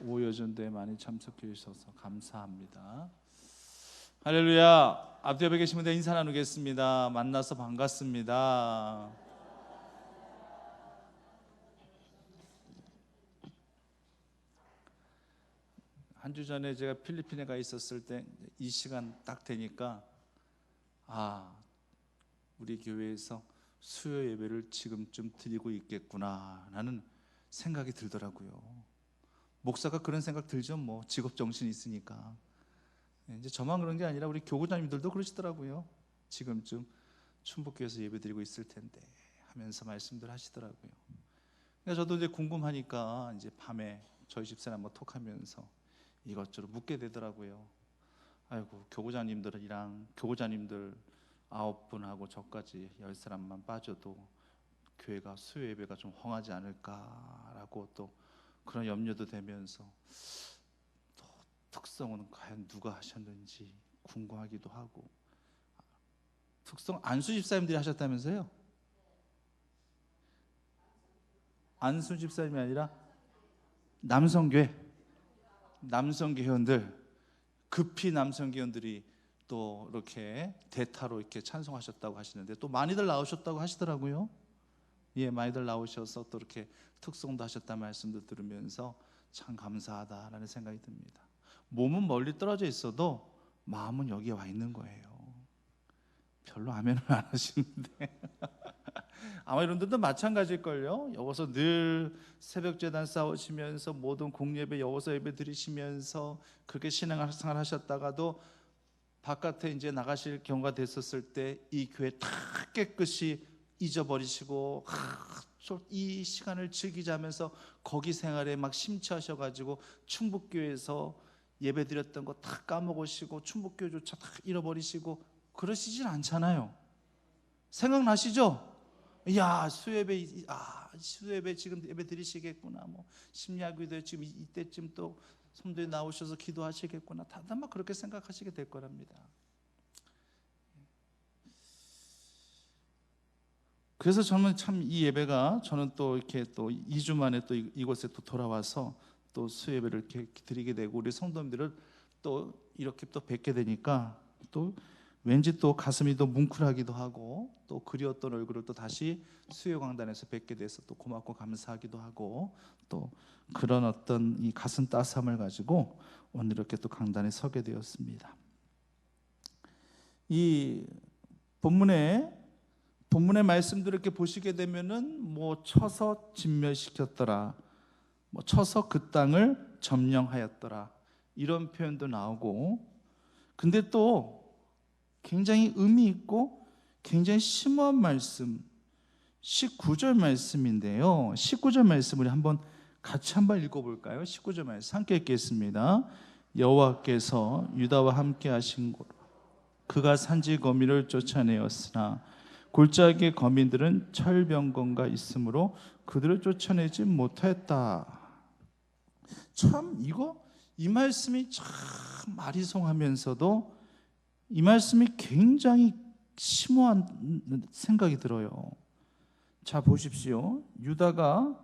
오여전도에 많이 참석해 주셔서 감사합니다. 할렐루야. 앞에 옆에 계신 분들 인사 나누겠습니다. 만나서 반갑습니다. 한 주 전에 제가 필리핀에 가 있었을 때 이 시간 딱 되니까 우리 교회에서 수요 예배를 지금쯤 드리고 있겠구나 라는 생각이 들더라고요. 목사가 그런 생각 들죠. 뭐 직업 정신이 있으니까. 이제 저만 그런 게 아니라 우리 교구장님들도 그러시더라고요. 지금쯤 충북교회에서 예배 드리고 있을 텐데 하면서 말씀들 하시더라고요. 그러니까 저도 이제 궁금하니까 이제 밤에 저희 집사람 한번 톡하면서 이것저것 묻게 되더라고요. 아이고, 교구장님들이랑 교구장님들 9분하고 저까지 10사람만 빠져도 교회가 수요 예배가 좀 헝하지 않을까라고 또 그런 염려도 되면서 또 특성은 과연 누가 하셨는지 궁금하기도 하고. 특성 안수 집사님들이 하셨다면서요? 안수 집사님이 아니라 남성교회 회원들, 급히 남성교회 회원들이 또 이렇게 대타로 이렇게 찬송하셨다고 하시는데 또 많이들 나오셨다고 하시더라고요. 예, 많이들 나오셔서 또 이렇게 특송도 하셨다는 말씀도 들으면서 참 감사하다라는 생각이 듭니다. 몸은 멀리 떨어져 있어도 마음은 여기에 와 있는 거예요. 별로 아멘을 안 하시는데 아마 여러분들도 마찬가지일걸요. 여기서 늘 새벽제단 싸우시면서 모든 공예배 여기서 예배 드리시면서 그렇게 신앙생활 하셨다가도 바깥에 이제 나가실 경우가 됐었을 때 이 교회 다 깨끗이 잊어버리시고 이 시간을 즐기자면서 거기 생활에 막 심취하셔가지고 충북교회에서 예배드렸던 거 다 까먹으시고 충북교회조차 다 잃어버리시고 그러시진 않잖아요. 생각나시죠? 야, 수요예배 지금 예배 드리시겠구나. 뭐 심야기도에 지금 이때쯤 또 성도에 나오셔서 기도하시겠구나. 다들 막 그렇게 생각하시게 될 거랍니다. 그래서 저는 참 이 예배가 저는 또 이렇게 또 2주 만에 또 이곳에 또 돌아와서 또 수요예배를 이렇게 드리게 되고 우리 성도님들을 또 이렇게 또 뵙게 되니까 또 왠지 또 가슴이 더 뭉클하기도 하고 또 그리웠던 얼굴을 또 다시 수요 강단에서 뵙게 돼서 또 고맙고 감사하기도 하고 또 그런 어떤 이 가슴 따스함을 가지고 오늘 이렇게 또 강단에 서게 되었습니다. 이 본문의 말씀들을 이렇게 보시게 되면은 뭐 쳐서 진멸시켰더라, 뭐 쳐서 그 땅을 점령하였더라 이런 표현도 나오고, 근데 또 굉장히 의미 있고 굉장히 심오한 말씀 19절 말씀인데요. 19절 말씀을 같이 한번 읽어볼까요? 19절 말씀 함께 읽겠습니다. 여호와께서 유다와 함께 하신 곳 그가 산지 거민을 쫓아내었으나 골짜기 거민들은 철병거가 있으므로 그들을 쫓아내지 못하였다. 참 이 말씀이 참 아리송하면서도 이 말씀이 굉장히 심오한 생각이 들어요. 자, 보십시오. 유다가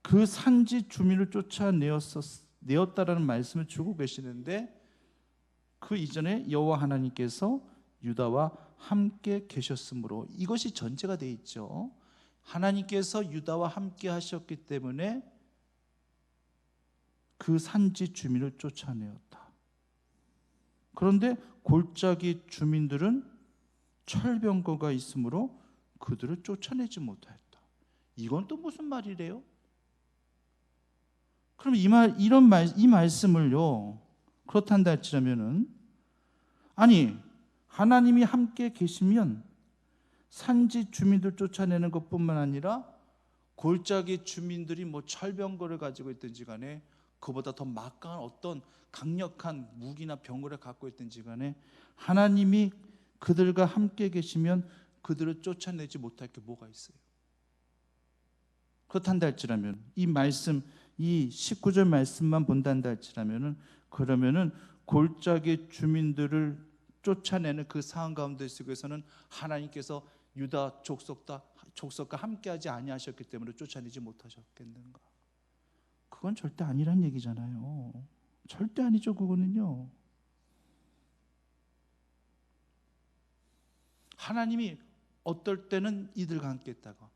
그 산지 주민을 쫓아내었다라는 말씀을 주고 계시는데 그 이전에 여호와 하나님께서 유다와 함께 계셨으므로 이것이 전제가 되어 있죠. 하나님께서 유다와 함께 하셨기 때문에 그 산지 주민을 쫓아내었다. 그런데 골짜기 주민들은 철병거가 있으므로 그들을 쫓아내지 못하였다. 이건 또 무슨 말이래요? 그럼 이 말씀을요, 그렇단다 할지라면은, 아니 하나님이 함께 계시면 산지 주민들 쫓아내는 것뿐만 아니라 골짜기 주민들이 뭐 철병거를 가지고 있든지 간에 그보다 더 막강한 어떤 강력한 무기나 병거를 갖고 있든지 간에 하나님이 그들과 함께 계시면 그들을 쫓아내지 못할 게 뭐가 있어요? 그렇단다 할지라면 이 말씀, 이 19절 말씀만 본단다 할지라면은, 그러면은 골짜기 주민들을 쫓아내는 그 상황 가운데 속에서는 하나님께서 유다 족속과 함께하지 아니하셨기 때문에 쫓아내지 못하셨겠는가? 그건 절대 아니란 얘기잖아요. 절대 아니죠. 그거는요. 하나님이 어떨 때는 이들과 함께 있다가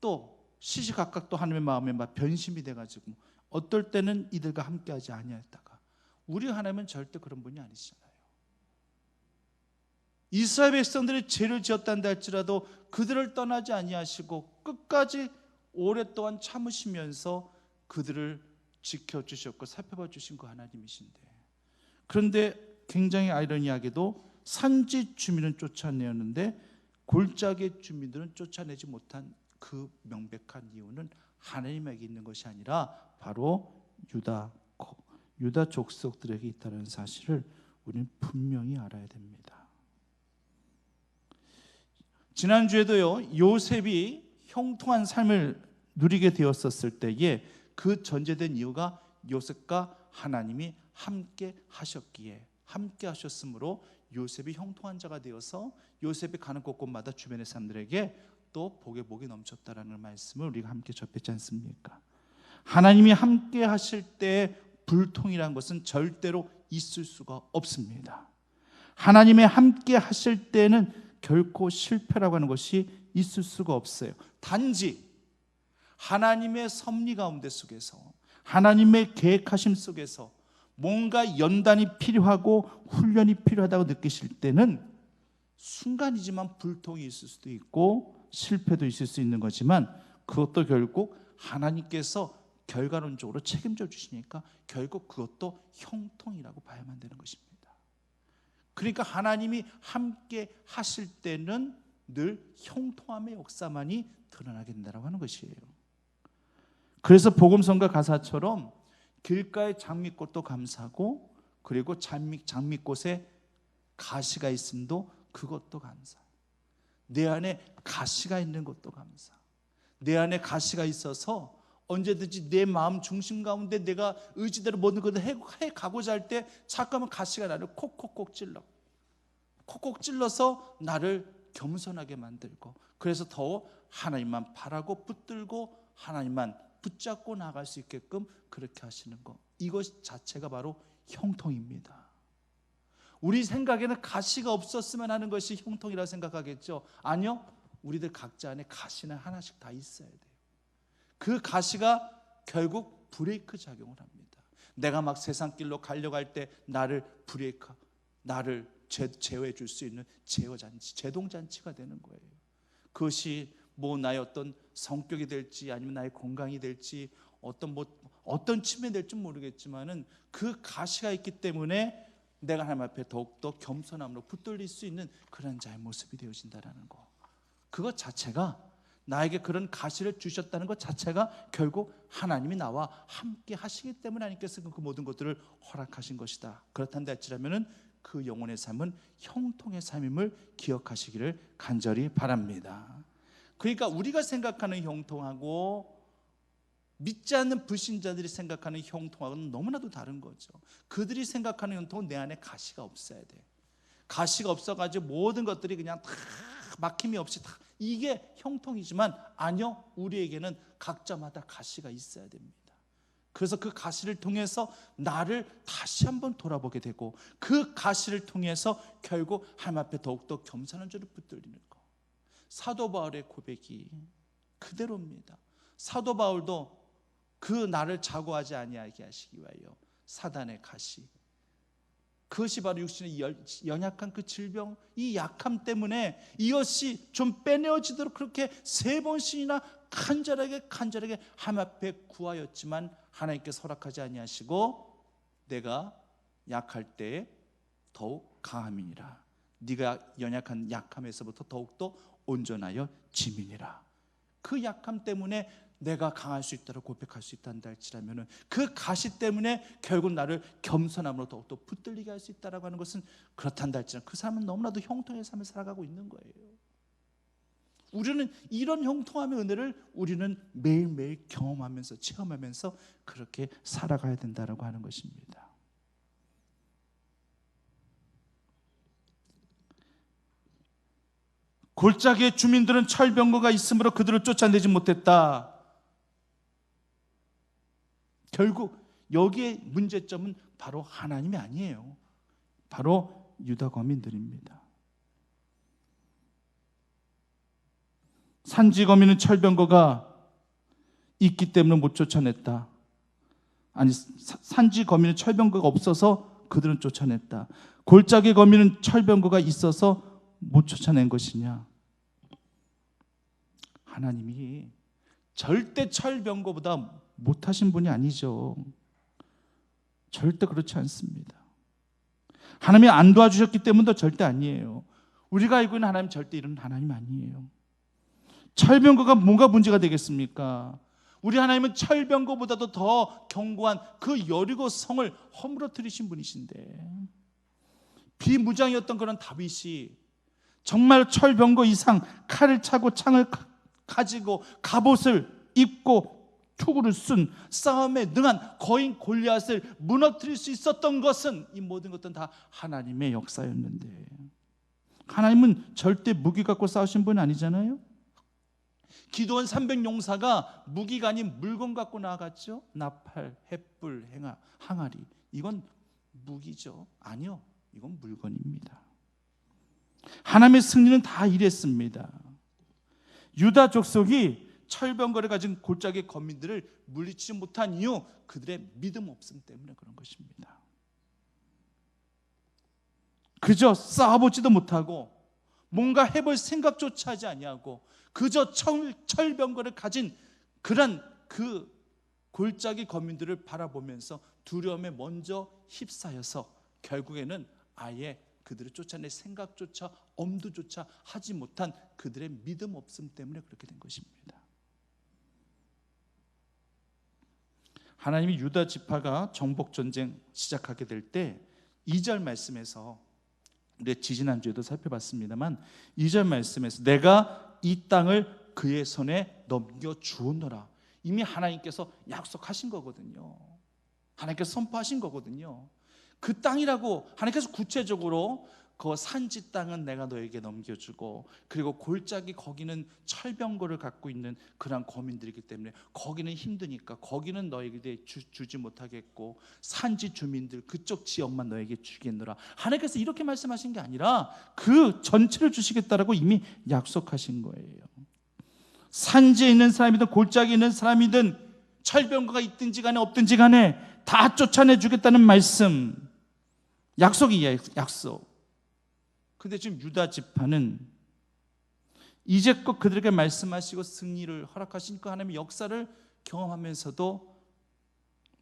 또 시시각각 또 하나님의 마음에 막 변심이 돼가지고 어떨 때는 이들과 함께하지 아니하였다가, 우리 하나님은 절대 그런 분이 아니시잖아요. 이스라엘 백성들이 죄를 지었다는데 할지라도 그들을 떠나지 아니하시고 끝까지 오랫동안 참으시면서 그들을 지켜주셨고 살펴봐 주신 그 하나님이신데, 그런데 굉장히 아이러니하게도 산지 주민은 쫓아내었는데 골짜기 주민들은 쫓아내지 못한 그 명백한 이유는 하나님에게 있는 것이 아니라 바로 유다 족속들에게 있다는 사실을 우리는 분명히 알아야 됩니다. 지난주에도요, 요셉이 형통한 삶을 누리게 되었었을 때에 그 전제된 이유가 요셉과 하나님이 함께 하셨기에, 함께 하셨으므로 요셉이 형통한 자가 되어서 요셉이 가는 곳곳마다 주변의 사람들에게 또 복이 넘쳤다라는 말씀을 우리가 함께 접했지 않습니까? 하나님이 함께 하실 때 불통이라는 것은 절대로 있을 수가 없습니다. 하나님의 함께 하실 때는 결코 실패라고 하는 것이 있을 수가 없어요. 단지 하나님의 섭리 가운데 속에서, 하나님의 계획하심 속에서 뭔가 연단이 필요하고 훈련이 필요하다고 느끼실 때는 순간이지만 불통이 있을 수도 있고 실패도 있을 수 있는 거지만, 그것도 결국 하나님께서 결과론적으로 책임져 주시니까 결국 그것도 형통이라고 봐야만 되는 것입니다. 그러니까 하나님이 함께 하실 때는 늘 형통함의 역사만이 드러나게 된다고 하는 것이에요. 그래서 복음성가 가사처럼 길가의 장미꽃도 감사하고, 그리고 장미꽃에 가시가 있음도 그것도 감사. 내 안에 가시가 있는 것도 감사. 내 안에 가시가 있어서 언제든지 내 마음 중심 가운데 내가 의지대로 모든 것을 해가고자 할 때 잠깐만 가시가 나를 콕콕콕 찔러서 나를 겸손하게 만들고, 그래서 더 하나님만 바라고 붙들고 하나님만 붙잡고 나갈 수 있게끔 그렇게 하시는 것, 이것 자체가 바로 형통입니다. 우리 생각에는 가시가 없었으면 하는 것이 형통이라고 생각하겠죠. 아니요, 우리들 각자 안에 가시는 하나씩 다 있어야 돼요. 그 가시가 결국 브레이크 작용을 합니다. 내가 막 세상 길로 가려고 할 때 나를 제어해 줄 수 있는 제어장치, 제동장치가 되는 거예요. 그것이 나의 어떤 성격이 될지, 아니면 나의 건강이 될지, 어떤 측면이 될지 모르겠지만은 그 가시가 있기 때문에 내가 하나님 앞에 더욱더 겸손함으로 붙들릴 수 있는 그런 자의 모습이 되어진다는 거, 그것 자체가, 나에게 그런 가시를 주셨다는 것 자체가 결국 하나님이 나와 함께 하시기 때문에 하나님께서 그 모든 것들을 허락하신 것이다. 그렇단다 할지라면은 그 영혼의 삶은 형통의 삶임을 기억하시기를 간절히 바랍니다. 그러니까 우리가 생각하는 형통하고 믿지 않는 불신자들이 생각하는 형통하고는 너무나도 다른 거죠. 그들이 생각하는 형통은 내 안에 가시가 없어야 돼. 가시가 없어가지고 모든 것들이 그냥 다 막힘이 없이 다, 이게 형통이지만 아니요, 우리에게는 각자마다 가시가 있어야 됩니다. 그래서 그 가시를 통해서 나를 다시 한번 돌아보게 되고, 그 가시를 통해서 결국 하나님 앞에 더욱더 겸손한 줄을 붙들리는 거. 사도 바울의 고백이 그대로입니다. 사도 바울도 그 나를 자고하지 아니하게 하시기 위하여 사단의 가시, 그것이 바로 육신의 연약한 그 질병, 이 약함 때문에 이것이 좀 빼내어지도록 그렇게 3번씩이나 간절하게 하나님 앞에 구하였지만 하나님께서 허락하지 아니하시고, 내가 약할 때 더욱 강함이니라, 네가 연약한 약함에서부터 더욱더 온전하여 지민이라. 그 약함 때문에 내가 강할 수 있다고 고백할 수 있단다 할지라면, 그 가시 때문에 결국 나를 겸손함으로 더욱더 붙들리게 할 수 있다고 하는 것은, 그렇단다 할지라면 그 사람은 너무나도 형통의 삶을 살아가고 있는 거예요. 우리는 이런 형통함의 은혜를 우리는 매일매일 경험하면서 체험하면서 그렇게 살아가야 된다고 하는 것입니다. 골짜기의 주민들은 철병거가 있으므로 그들을 쫓아내지 못했다. 결국 여기에 문제점은 바로 하나님이 아니에요. 바로 유다 거민들입니다. 산지 거민은 철병거가 있기 때문에 못 쫓아냈다. 아니, 산지 거민은 철병거가 없어서 그들은 쫓아냈다. 골짜기 거민은 철병거가 있어서 못 쫓아낸 것이냐? 하나님이 절대 철병거보다 못하신 분이 아니죠. 절대 그렇지 않습니다. 하나님이 안 도와주셨기 때문도 절대 아니에요. 우리가 알고 있는 하나님 절대 이런 하나님 아니에요. 철병거가 뭐가 문제가 되겠습니까? 우리 하나님은 철병거보다도 더 견고한 그 여리고 성을 허물어뜨리신 분이신데, 비무장이었던 그런 다윗이 정말 철병거 이상 칼을 차고 창을 가지고 갑옷을 입고 투구를 쓴 싸움에 능한 거인 골리앗을 무너뜨릴 수 있었던 것은, 이 모든 것들은 다 하나님의 역사였는데, 하나님은 절대 무기 갖고 싸우신 분이 아니잖아요. 기도원 300용사가 무기가 아닌 물건 갖고 나아갔죠. 나팔, 횃불, 항아리. 이건 무기죠. 아니요, 이건 물건입니다. 하나님의 승리는 다 이랬습니다. 유다 족속이 철병거를 가진 골짜기 거민들을 물리치지 못한 이유, 그들의 믿음 없음 때문에 그런 것입니다. 그저 싸워보지도 못하고 뭔가 해볼 생각조차 하지 아니하고 그저 철병거를 가진 그런 그 골짜기 거민들을 바라보면서 두려움에 먼저 휩싸여서 결국에는 아예 그들을 쫓아낼 생각조차 엄두조차 하지 못한 그들의 믿음 없음 때문에 그렇게 된 것입니다. 하나님이 유다 지파가 정복 전쟁 시작하게 될 때 2절 말씀에서, 우리 지지난주에도 살펴봤습니다만 2절 말씀에서 내가 이 땅을 그의 손에 넘겨 주었노라, 이미 하나님께서 약속하신 거거든요. 하나님께서 선포하신 거거든요. 그 땅이라고 하나님께서 구체적으로 그 산지 땅은 내가 너에게 넘겨주고, 그리고 골짜기 거기는 철병거를 갖고 있는 그런 거민들이기 때문에 거기는 힘드니까 거기는 너에게 주지 못하겠고, 산지 주민들 그쪽 지역만 너에게 주겠노라. 하나님께서 이렇게 말씀하신 게 아니라 그 전체를 주시겠다라고 이미 약속하신 거예요. 산지에 있는 사람이든 골짜기에 있는 사람이든 철병거가 있든지 간에 없든지 간에 다 쫓아내 주겠다는 말씀, 약속이에요. 약속. 근데 지금 유다 지파는 이제껏 그들에게 말씀하시고 승리를 허락하시니까 하나님의 역사를 경험하면서도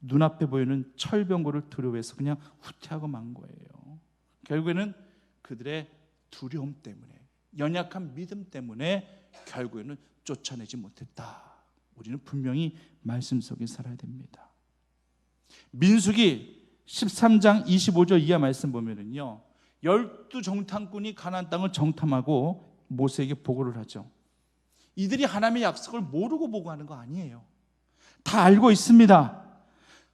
눈앞에 보이는 철병거를 두려워해서 그냥 후퇴하고 만 거예요. 결국에는 그들의 두려움 때문에, 연약한 믿음 때문에 결국에는 쫓아내지 못했다. 우리는 분명히 말씀 속에 살아야 됩니다. 민수기 13장 25절 이하 말씀 보면은요, 12정탐꾼이 가나안 땅을 정탐하고 모세에게 보고를 하죠. 이들이 하나님의 약속을 모르고 보고하는 거 아니에요. 다 알고 있습니다.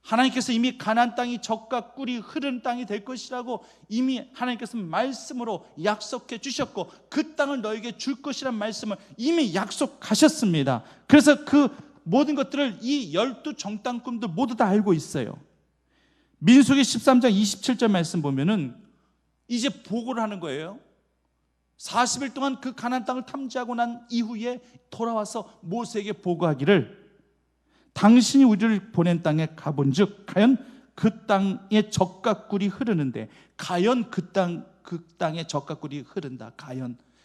하나님께서 이미 가나안 땅이 젖과 꿀이 흐르는 땅이 될 것이라고 이미 하나님께서 말씀으로 약속해 주셨고, 그 땅을 너에게 줄 것이란 말씀을 이미 약속하셨습니다. 그래서 그 모든 것들을 이 12정탐꾼들 모두 다 알고 있어요. 민수기 13장 27절 말씀 보면은 이제 보고를 하는 거예요. 40일 동안 그 가나안 땅을 탐지하고 난 이후에 돌아와서 모세에게 보고하기를, 당신이 우리를 보낸 땅에 가본즉 과연 그 땅에 젖과 꿀이 흐르는데, 과연 그 땅에 젖과 꿀이 흐른다.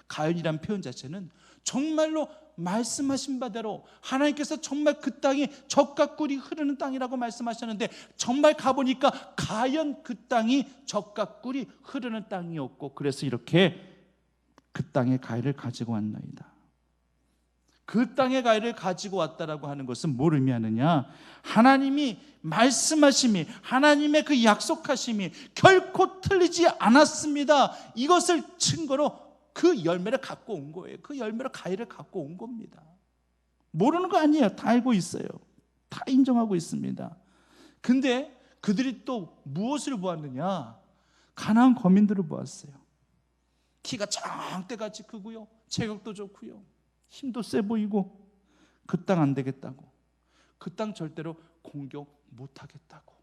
과연이란 표현 자체는 정말로 말씀하신 바대로 하나님께서 정말 그 땅이 젖과 꿀이 흐르는 땅이라고 말씀하셨는데, 정말 가보니까 과연 그 땅이 젖과 꿀이 흐르는 땅이었고, 그래서 이렇게 그 땅의 가해를 가지고 왔나이다. 그 땅의 가해를 가지고 왔다라고 하는 것은 뭘 의미하느냐? 하나님이 말씀하심이, 하나님의 그 약속하심이 결코 틀리지 않았습니다. 이것을 증거로 그 열매를 갖고 온 거예요. 그 열매로 가해를 갖고 온 겁니다. 모르는 거 아니에요. 다 알고 있어요. 다 인정하고 있습니다. 근데 그들이 또 무엇을 보았느냐? 가나안 거민들을 보았어요. 키가 장대같이 크고요, 체격도 좋고요, 힘도 세 보이고, 그 땅 안 되겠다고, 그 땅 절대로 공격 못하겠다고.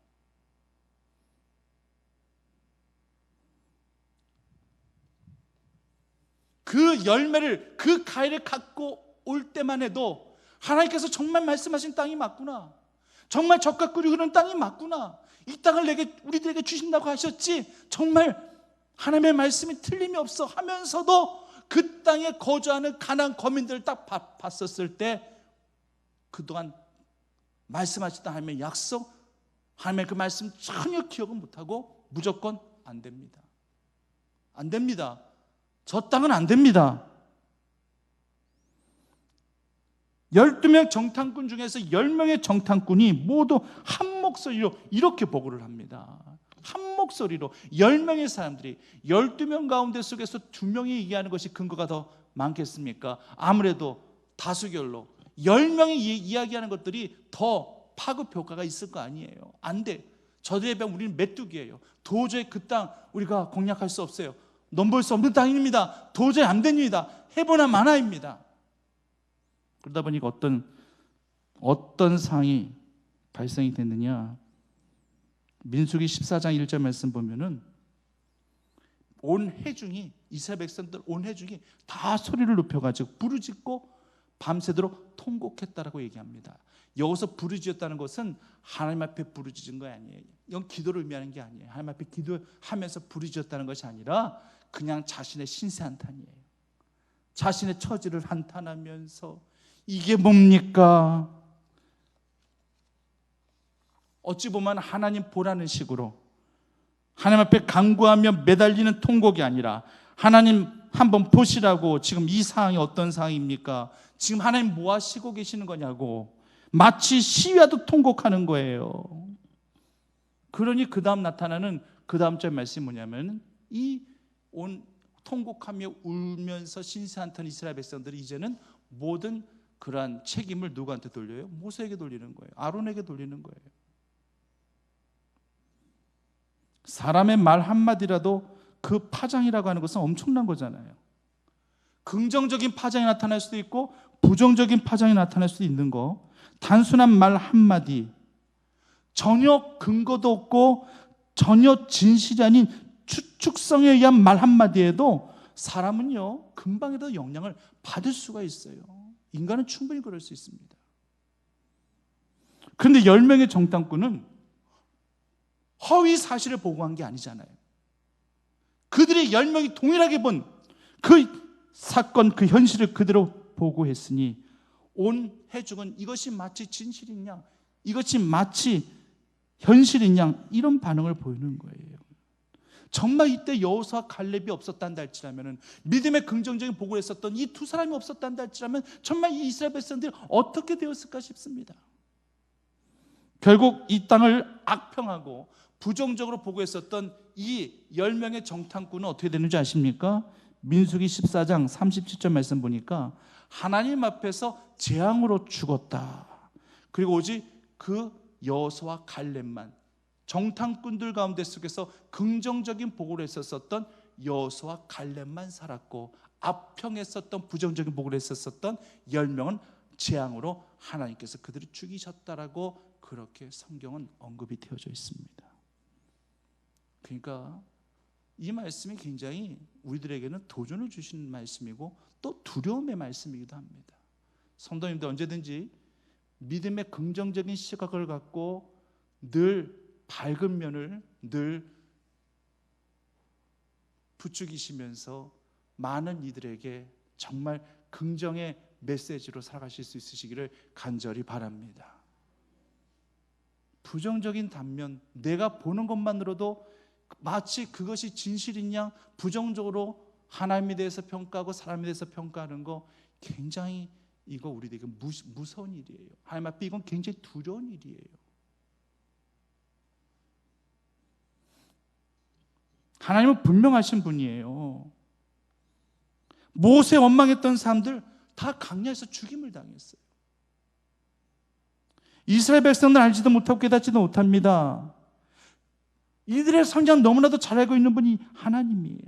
그 열매를, 그 과일을 갖고 올 때만 해도 하나님께서 정말 말씀하신 땅이 맞구나, 정말 젖과 꿀이 흐르는 땅이 맞구나, 이 땅을 우리들에게 주신다고 하셨지, 정말 하나님의 말씀이 틀림이 없어 하면서도 그 땅에 거주하는 가나안 거민들을 딱 봤었을 때 그동안 말씀하셨던 하나님의 약속, 하나님의 그 말씀 전혀 기억을 못하고 무조건 안 됩니다. 안 됩니다. 저 땅은 안 됩니다. 12명 정탐꾼 중에서 10명의 정탐꾼이 모두 한 목소리로 이렇게 보고를 합니다. 한 목소리로 10명의 사람들이 12명 가운데 속에서 2명이 얘기하는 것이 근거가 더 많겠습니까? 아무래도 다수결로 10명이 이야기하는 것들이 더 파급 효과가 있을 거 아니에요. 안 돼. 저들에 비하면 우리는 메뚜기예요. 도저히 그 땅 우리가 공략할 수 없어요. 넘볼 수 없는 땅입니다. 도저히 안 됩니다. 해보나 마나입니다. 그러다 보니까 어떤 상황이 발생이 됐느냐, 민수기 14장 1절 말씀 보면은 온 회중이, 이스라엘 백성들 온 회중이 다 소리를 높여가지고 부르짖고 밤새도록 통곡했다라고 얘기합니다. 여기서 부르짖었다는 것은 하나님 앞에 부르짖은 거 아니에요. 이건 기도를 의미하는 게 아니에요. 하나님 앞에 기도하면서 부르짖었다는 것이 아니라 그냥 자신의 신세 한탄이에요. 자신의 처지를 한탄하면서 이게 뭡니까? 어찌 보면 하나님 보라는 식으로 하나님 앞에 간구하며 매달리는 통곡이 아니라 하나님 한번 보시라고, 지금 이 상황이 어떤 상황입니까? 지금 하나님 뭐 하시고 계시는 거냐고 마치 시위하듯 통곡하는 거예요. 그러니 그 다음 나타나는 그 다음 절 말씀이 뭐냐면, 이 온 통곡하며 울면서 신세한탄 이스라엘 백성들이 이제는 모든 그러한 책임을 누구한테 돌려요? 모세에게 돌리는 거예요. 아론에게 돌리는 거예요. 사람의 말 한마디라도 그 파장이라고 하는 것은 엄청난 거잖아요. 긍정적인 파장이 나타날 수도 있고 부정적인 파장이 나타날 수도 있는 거. 단순한 말 한마디, 전혀 근거도 없고 전혀 진실이 아닌 추측성에 의한 말 한마디에도 사람은요 금방이라도 영향을 받을 수가 있어요. 인간은 충분히 그럴 수 있습니다. 그런데 10명의 정탐꾼은 허위 사실을 보고한 게 아니잖아요. 그들이 10명이 동일하게 본 그 사건, 그 현실을 그대로 보고했으니 온 회중은 이것이 마치 진실이냐, 이것이 마치 현실이냐, 이런 반응을 보이는 거예요. 정말 이때 여호수아 갈렙이 없었단다 할지라면, 믿음의 긍정적인 보고를 했었던 이 두 사람이 없었단다 할지라면 정말 이 이스라엘 백성들이 어떻게 되었을까 싶습니다. 결국 이 땅을 악평하고 부정적으로 보고했었던 이 10명의 정탐꾼은 어떻게 되는지 아십니까? 민수기 14장 37절 말씀 보니까 하나님 앞에서 재앙으로 죽었다. 그리고 오직 그 여호수아와 갈렙만, 정탐꾼들 가운데 속에서 긍정적인 보고를 했었던 여호수아와 갈렙만 살았고, 악평했었던 부정적인 보고를 했었던 10명은 재앙으로 하나님께서 그들을 죽이셨다라고 그렇게 성경은 언급이 되어져 있습니다. 그러니까 이 말씀이 굉장히 우리들에게는 도전을 주시는 말씀이고 또 두려움의 말씀이기도 합니다. 성도님들 언제든지 믿음의 긍정적인 시각을 갖고 늘 밝은 면을 늘 부추기시면서 많은 이들에게 정말 긍정의 메시지로 살아가실 수 있으시기를 간절히 바랍니다. 부정적인 단면, 내가 보는 것만으로도 마치 그것이 진실인 양 부정적으로 하나님에 대해서 평가하고 사람에 대해서 평가하는 거, 굉장히 이거 우리에게 무서운 일이에요. 하나님 앞에 이건 굉장히 두려운 일이에요. 하나님은 분명하신 분이에요. 모세 원망했던 사람들 다 광야에서 죽임을 당했어요. 이스라엘 백성들 알지도 못하고 깨닫지도 못합니다. 이들의 성장 너무나도 잘 알고 있는 분이 하나님이에요.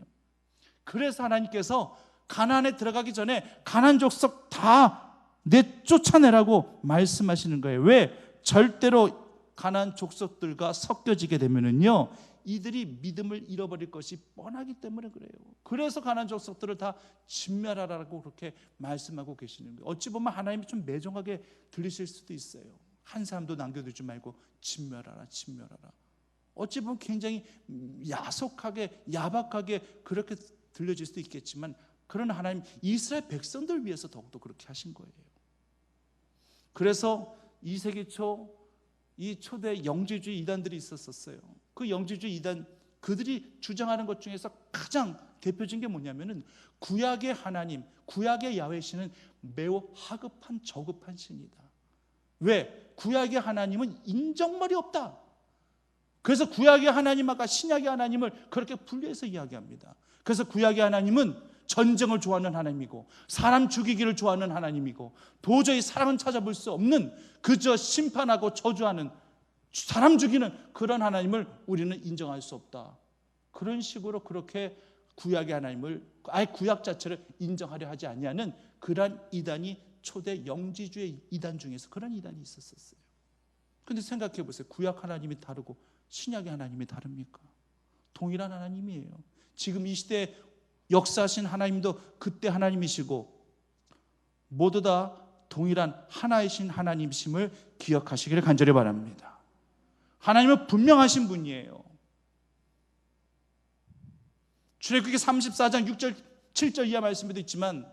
그래서 하나님께서 가나안에 들어가기 전에 가나안 족속 다 내쫓아내라고 말씀하시는 거예요. 왜? 절대로 가나안 족속들과 섞여지게 되면은요, 이들이 믿음을 잃어버릴 것이 뻔하기 때문에 그래요. 그래서 가나안 족속들을 다 진멸하라고 그렇게 말씀하고 계시는 거예요. 어찌 보면 하나님이 좀 매정하게 들리실 수도 있어요. 한 사람도 남겨두지 말고 진멸하라, 진멸하라. 어찌 보면 굉장히 야속하게, 야박하게 그렇게 들려질 수도 있겠지만, 그러나 하나님 이스라엘 백성들 위해서 더욱더 그렇게 하신 거예요. 그래서 2세기 초 이 초대 영지주의 이단들이 있었어요. 그 영지주의 이단, 그들이 주장하는 것 중에서 가장 대표적인 게 뭐냐면은, 구약의 하나님, 구약의 야훼신은 매우 하급한 저급한 신이다. 왜? 구약의 하나님은 인정말이 없다. 그래서 구약의 하나님과 신약의 하나님을 그렇게 분리해서 이야기합니다. 그래서 구약의 하나님은 전쟁을 좋아하는 하나님이고, 사람 죽이기를 좋아하는 하나님이고, 도저히 사랑은 찾아볼 수 없는, 그저 심판하고 저주하는, 사람 죽이는 그런 하나님을 우리는 인정할 수 없다. 그런 식으로 그렇게 구약의 하나님을, 아예 구약 자체를 인정하려 하지 아니하는 그러한 이단이 초대 영지주의 이단 중에서 그런 이단이 있었어요. 그런데 생각해 보세요. 구약 하나님이 다르고 신약의 하나님이 다릅니까? 동일한 하나님이에요. 지금 이 시대에 역사하신 하나님도 그때 하나님이시고, 모두 다 동일한 하나이신 하나님이심을 기억하시기를 간절히 바랍니다. 하나님은 분명하신 분이에요. 출애굽기 34장 6절 7절 이하 말씀에도 있지만,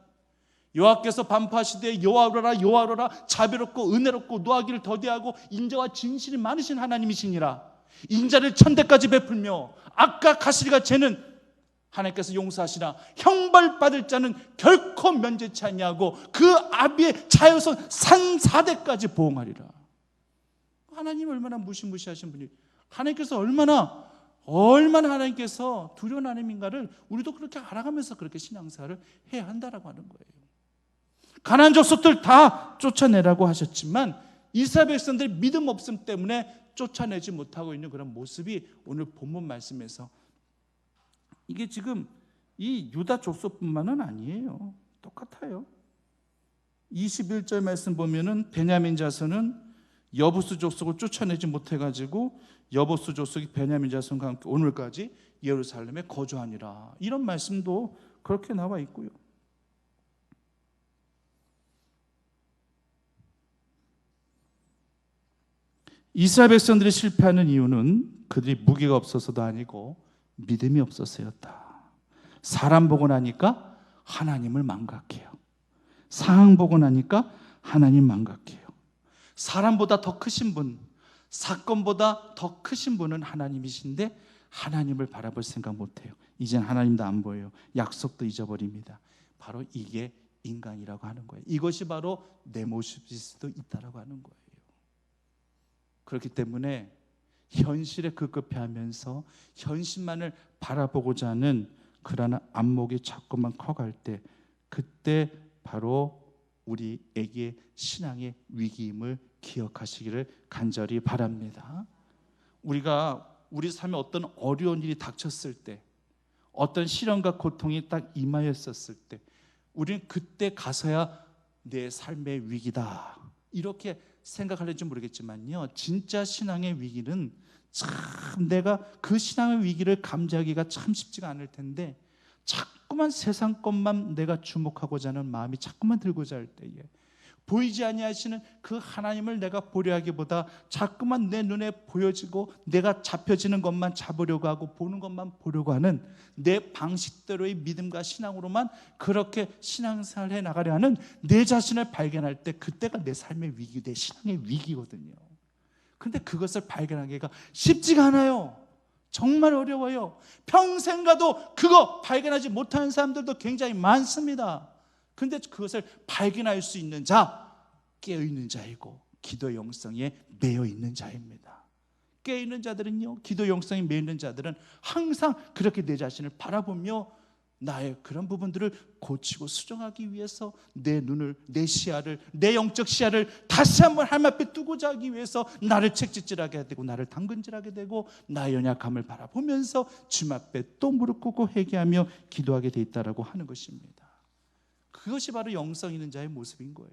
여호와께서 반포하시되 여호와로라 여호와로라 자비롭고 은혜롭고 노하기를 더디하고 인자와 진실이 많으신 하나님이시니라. 인자를 천대까지 베풀며 악과 가시리가 죄는 하나님께서 용서하시나 형벌받을 자는 결코 면제치 아니하고 그 아비의 자손 산사대까지 보응하리라. 하나님 얼마나 무시무시하신 분이, 하나님께서 얼마나 하나님께서 두려운 하나님인가를 우리도 그렇게 알아가면서 그렇게 신앙생활을 해야 한다라고 하는 거예요. 가나안 족속들 다 쫓아내라고 하셨지만 이스라엘 백성들이 믿음 없음 때문에 쫓아내지 못하고 있는 그런 모습이 오늘 본문 말씀에서, 이게 지금 이 유다 족속뿐만은 아니에요. 똑같아요. 21절 말씀 보면은 베냐민 자손은 여부수 족속을 쫓아내지 못해가지고 여부수 족속이 베냐민 자손과 함께 오늘까지 예루살렘에 거주하니라. 이런 말씀도 그렇게 나와 있고요. 이스라엘 백성들이 실패하는 이유는 그들이 무기가 없어서도 아니고 믿음이 없어서였다. 사람 보고 나니까 하나님을 망각해요. 상황 보고 나니까 하나님 망각해요. 사람보다 더 크신 분, 사건보다 더 크신 분은 하나님이신데 하나님을 바라볼 생각 못해요. 이젠 하나님도 안 보여요. 약속도 잊어버립니다. 바로 이게 인간이라고 하는 거예요. 이것이 바로 내 모습일 수도 있다라고 하는 거예요. 그렇기 때문에 현실에 급급해하면서 현실만을 바라보고자 하는 그러나 안목이 자꾸만 커갈 때, 그때 바로 우리에게 신앙의 위기임을 기억하시기를 간절히 바랍니다. 우리가 우리 삶에 어떤 어려운 일이 닥쳤을 때, 어떤 시련과 고통이 딱 임하였었을 때, 우리는 그때 가서야 내 삶의 위기다 이렇게 생각할지 모르겠지만요, 진짜 신앙의 위기는 참 내가 그 신앙의 위기를 감지하기가 참 쉽지가 않을 텐데, 자꾸만 세상 것만 내가 주목하고자 하는 마음이 자꾸만 들고자 할 때에 보이지 아니하시는 그 하나님을 내가 보려 하기보다 자꾸만 내 눈에 보여지고 내가 잡혀지는 것만 잡으려고 하고 보는 것만 보려고 하는 내 방식대로의 믿음과 신앙으로만 그렇게 신앙생활을 해나가려 하는 내 자신을 발견할 때, 그때가 내 삶의 위기, 내 신앙의 위기거든요. 그런데 그것을 발견하기가 쉽지가 않아요. 정말 어려워요. 평생 가도 그거 발견하지 못하는 사람들도 굉장히 많습니다. 그런데 그것을 발견할 수 있는 자, 깨어있는 자이고 기도 영성에 매여있는 자입니다. 깨어있는 자들은요, 기도 영성에 매여있는 자들은 항상 그렇게 내 자신을 바라보며 나의 그런 부분들을 고치고 수정하기 위해서 내 눈을, 내 시야를, 내 영적 시야를 다시 한번 하나님 앞에 두고자 하기 위해서 나를 책짓질하게 되고 나를 당근질하게 되고 나의 연약함을 바라보면서 주님 앞에 또 무릎 꿇고 회개하며 기도하게 돼 있다라고 하는 것입니다. 그것이 바로 영성 있는 자의 모습인 거예요.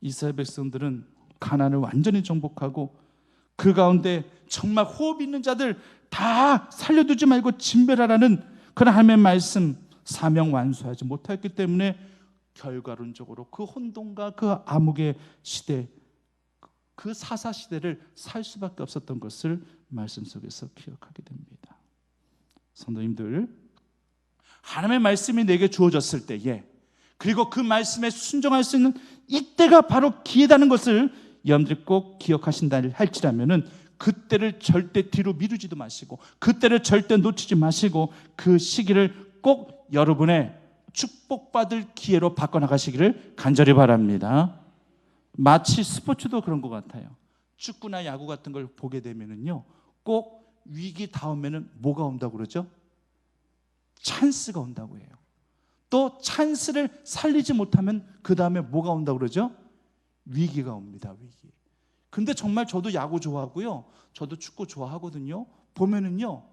이스라엘 백성들은 가나안을 완전히 정복하고 그 가운데 정말 호흡 있는 자들 다 살려두지 말고 진멸하라는 그런 하나님의 말씀, 사명 완수하지 못했기 때문에 결과론적으로 그 혼돈과 그 암흑의 시대, 그 사사 시대를 살 수밖에 없었던 것을 말씀 속에서 기억하게 됩니다. 성도님들, 하나님의 말씀이 내게 주어졌을 때에, 그리고 그 말씀에 순종할 수 있는 이때가 바로 기회라는 것을 여러분들이 꼭 기억하신다 할지라면은 그때를 절대 뒤로 미루지도 마시고, 그때를 절대 놓치지 마시고, 그 시기를 꼭 여러분의 축복받을 기회로 바꿔나가시기를 간절히 바랍니다. 마치 스포츠도 그런 것 같아요. 축구나 야구 같은 걸 보게 되면은요, 꼭 위기 다음에는 뭐가 온다고 그러죠? 찬스가 온다고 해요. 또 찬스를 살리지 못하면 그 다음에 뭐가 온다고 그러죠? 위기가 옵니다. 위기. 근데 정말 저도 야구 좋아하고요, 저도 축구 좋아하거든요. 보면은요,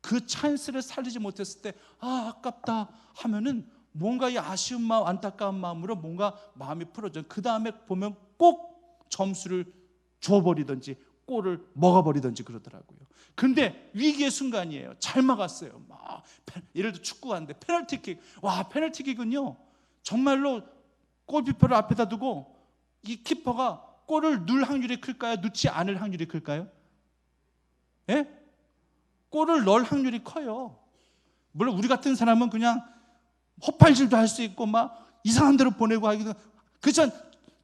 그 찬스를 살리지 못했을 때 아깝다 하면은 뭔가 이 아쉬운 마음, 안타까운 마음으로 뭔가 마음이 풀어져요. 그 다음에 보면 꼭 점수를 줘버리든지 골을 먹어버리든지 그러더라고요. 근데 위기의 순간이에요. 잘 막았어요. 막 예를 들어 축구가 하는데 페널티킥, 와, 페널티킥은요 정말로 골키퍼를 앞에다 두고 이 키퍼가 골을 넣을 확률이 클까요? 넣지 않을 확률이 클까요? 예? 골을 넣을 확률이 커요. 물론 우리 같은 사람은 그냥 헛발질도 할 수 있고 막 이상한 데로 보내고 하기도. 그렇지만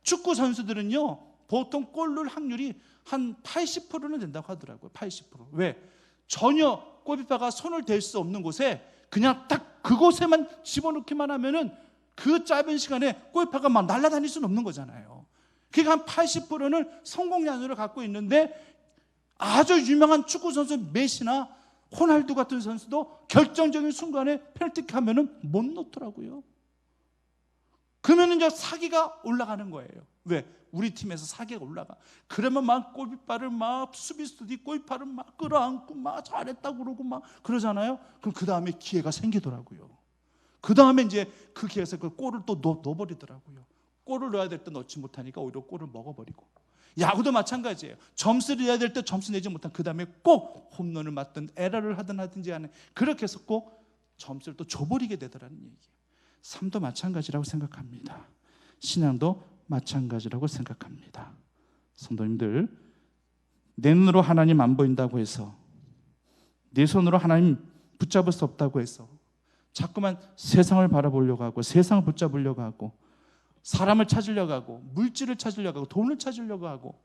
축구 선수들은요 보통 골 넣을 확률이 한 80%는 된다고 하더라고요. 80%. 왜? 전혀 골키퍼가 손을 댈 수 없는 곳에 그냥 딱 그곳에만 집어넣기만 하면은 그 짧은 시간에 골키퍼가 막 날아다닐 수는 없는 거잖아요. 그러니까 한 80%는 성공률을 갖고 있는데, 아주 유명한 축구 선수 메시나 호날두 같은 선수도 결정적인 순간에 페널티킥 하면은 못 넣더라고요. 그러면 이제 사기가 올라가는 거예요. 왜? 우리 팀에서 사기가 올라가. 그러면 막 골키퍼를 막 수비수들이 골키퍼를 막 끌어안고 막 잘했다고 그러고 막 그러잖아요. 그럼 그 다음에 기회가 생기더라고요. 그 다음에 이제 그 기회에서 그 골을 또 넣어버리더라고요. 골을 넣어야 될 때 넣지 못하니까 오히려 골을 먹어버리고. 야구도 마찬가지예요. 점수를 내야 될 때 점수 내지 못한 그 다음에 꼭 홈런을 맞든 에러를 하든지 하는, 그렇게 해서 꼭 점수를 또 줘버리게 되더라는 얘기예요. 삶도 마찬가지라고 생각합니다. 신앙도 마찬가지라고 생각합니다. 성도님들, 내 눈으로 하나님 안 보인다고 해서, 내 손으로 하나님 붙잡을 수 없다고 해서 자꾸만 세상을 바라보려고 하고, 세상을 붙잡으려고 하고, 사람을 찾으려고 하고, 물질을 찾으려고 하고, 돈을 찾으려고 하고,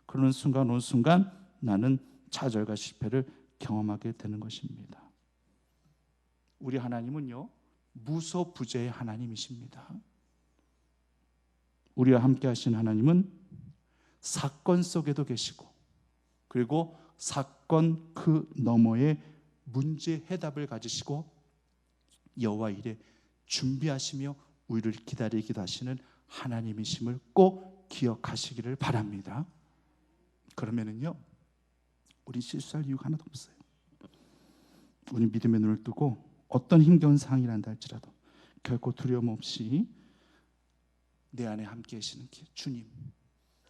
그러는 순간 어느 순간 나는 좌절과 실패를 경험하게 되는 것입니다. 우리 하나님은요 무소부재의 하나님이십니다. 우리와 함께 하신 하나님은 사건 속에도 계시고, 그리고 사건 그 너머에 문제 해답을 가지시고 여호와 일에 준비하시며 우리를 기다리기도 하시는 하나님이심을 꼭 기억하시기를 바랍니다. 그러면은요 우리 실수할 이유가 하나도 없어요. 우리 믿음의 눈을 뜨고 어떤 힘겨운 상황이란다 할지라도 결코 두려움 없이 내 안에 함께 계시는 주님,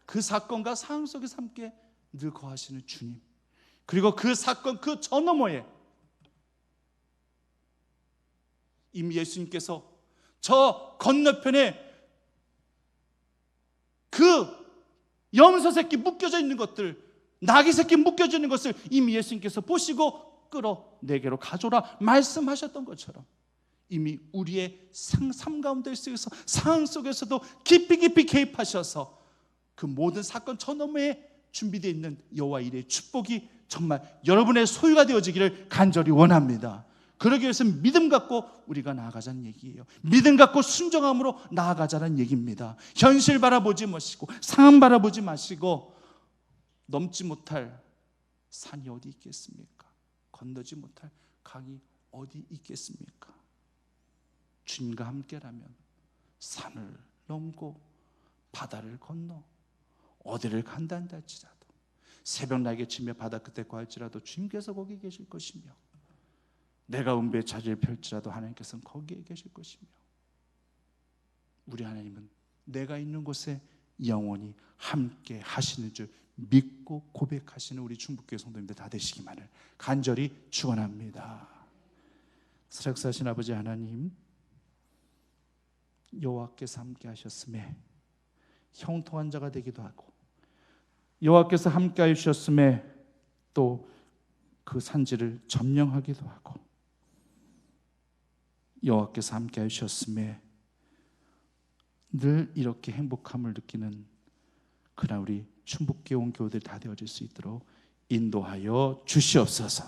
그 사건과 상황 속에서 함께 늘 거하시는 주님, 그리고 그 사건 그 저 너머에 이미 예수님께서 저 건너편에 그 염소 새끼 묶여져 있는 것들, 나귀 새끼 묶여져 있는 것을 이미 예수님께서 보시고 끌어 내게로 가져오라 말씀하셨던 것처럼, 이미 우리의 삶 가운데 속에서 상황 속에서도 깊이 개입하셔서 그 모든 사건 저 너머에 준비되어 있는 여호와 일의 축복이 정말 여러분의 소유가 되어지기를 간절히 원합니다. 그러기 위해서 믿음 갖고 우리가 나아가자는 얘기예요. 믿음 갖고 순종함으로 나아가자는 얘기입니다. 현실 바라보지 마시고, 상황 바라보지 마시고, 넘지 못할 산이 어디 있겠습니까? 건너지 못할 강이 어디 있겠습니까? 주님과 함께라면 산을 넘고 바다를 건너 어디를 간다한다 할지라도, 새벽 날개 치며 바다 끝에 거할지라도 주님께서 거기 계실 것이며, 내가 은배의 자리를 펼지라도 하나님께서는 거기에 계실 것이며, 우리 하나님은 내가 있는 곳에 영원히 함께 하시는 줄 믿고 고백하시는 우리 충북교회 성도님들 다 되시기만을 간절히 축원합니다. 사역사신 아버지 하나님, 여호와께서 함께 하셨음에 형통한 자가 되기도 하고, 여호와께서 함께 하셨음에 또 그 산지를 점령하기도 하고, 여호와께서 함께 하셨음에 늘 이렇게 행복함을 느끼는 그날 우리 충북교회 온 교우들 다 되어질 수 있도록 인도하여 주시옵소서.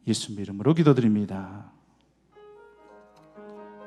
예수님 이름으로 기도드립니다.